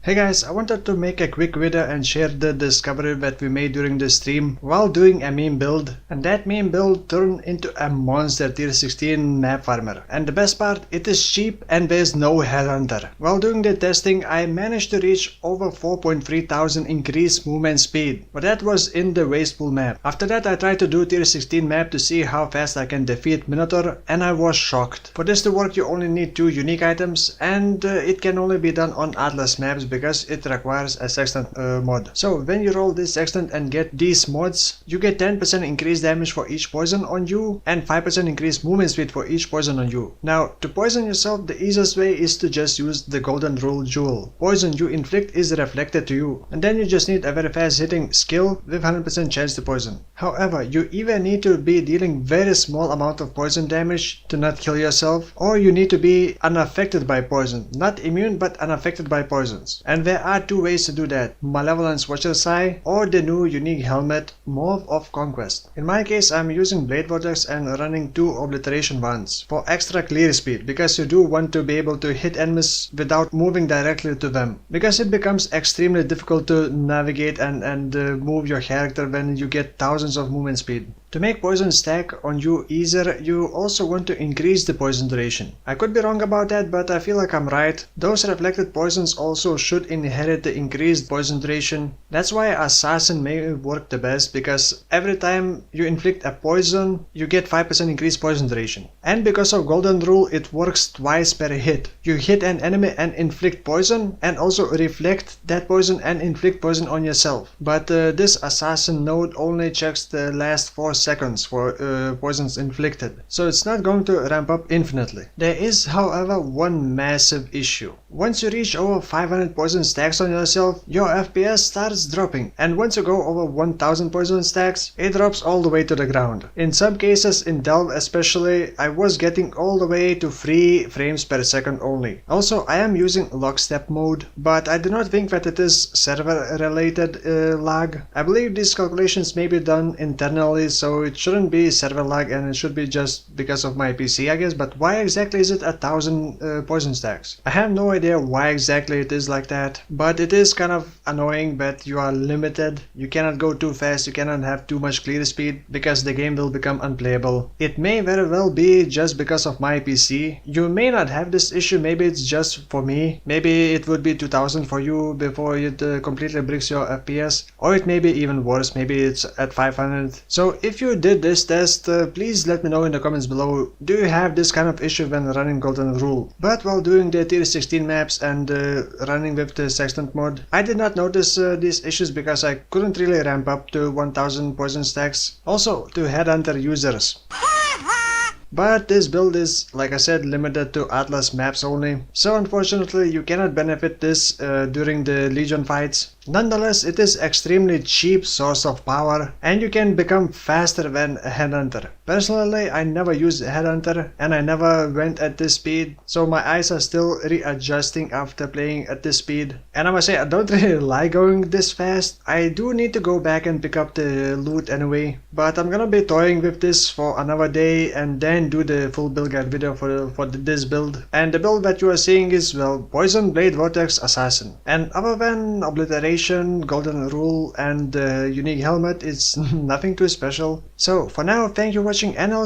Hey guys, I wanted to make a quick video and share the discovery that we made during the stream while doing a meme build, and that meme build turned into a monster tier 16 map farmer. And the best part, it is cheap and there's no headhunter. While doing the testing, I managed to reach over 4.3 thousand increased movement speed, but that was in the wasteful map. After that I tried to do tier 16 map to see how fast I can defeat Minotaur, and I was shocked. For this to work you only need 2 unique items, and it can only be done on Atlas maps because it requires a sextant mod. So when you roll this sextant and get these mods, you get 10% increased damage for each poison on you and 5% increased movement speed for each poison on you. Now to poison yourself, the easiest way is to just use the golden rule jewel. Poison you inflict is reflected to you, and then you just need a very fast hitting skill with 100% chance to poison. However, you either need to be dealing very small amount of poison damage to not kill yourself, or you need to be unaffected by poison, not immune but unaffected by poisons. And there are 2 ways to do that: Malevolence Watcher's Eye or the new unique helmet Morph of Conquest. In my case I'm using Blade Vortex and running 2 Obliteration Wands for extra clear speed, because you do want to be able to hit enemies without moving directly to them, because it becomes extremely difficult to navigate and move your character when you get thousands of movement speed. To make poison stack on you easier, you also want to increase the poison duration. I could be wrong about that, but I feel like I'm right. Those reflected poisons also should inherit the increased poison duration. That's why Assassin may work the best, because every time you inflict a poison, you get 5% increased poison duration. And because of Golden Rule, it works twice per hit. You hit an enemy and inflict poison, and also reflect that poison and inflict poison on yourself. But this Assassin node only checks the last 4 seconds for poisons inflicted, so it's not going to ramp up infinitely. There is, however, one massive issue. Once you reach over 500 poison stacks on yourself, your FPS starts dropping, and once you go over 1000 poison stacks, it drops all the way to the ground. In some cases, in Delve especially, I was getting all the way to 3 frames per second only. Also, I am using lockstep mode, but I do not think that it is server related lag. I believe these calculations may be done internally, so it shouldn't be server lag, and it should be just because of my PC, I guess. But why exactly is it 1000 poison stacks? I have no idea why exactly it is like that, but it is kind of annoying that you are limited. You cannot go too fast, you cannot have too much clear speed, because the game will become unplayable. It may very well be just because of my PC. You may not have this issue, maybe it's just for me. Maybe it would be 2000 for you before it completely breaks your FPS, or it may be even worse, maybe it's at 500. So if you did this test, please let me know in the comments below. Do you have this kind of issue when running Golden Rule? But while doing the tier 16 maps and running with the sextant mod, I did not notice these issues because I couldn't really ramp up to 1000 poison stacks. Also to headhunter users. But this build is, like I said, limited to Atlas maps only, so unfortunately you cannot benefit this during the Legion fights. Nonetheless, it is extremely cheap source of power, and you can become faster than a headhunter. Personally, I never used a headhunter and I never went at this speed, so my eyes are still readjusting after playing at this speed. And I must say, I don't really like going this fast. I do need to go back and pick up the loot anyway, but I'm gonna be toying with this for another day and then do the full build guide video for this build. And the build that you are seeing is, well, Poison, Blade, Vortex, Assassin. And other than Obliteration, Golden Rule and the unique helmet, it's nothing too special. So for now, thank you for watching, and I'll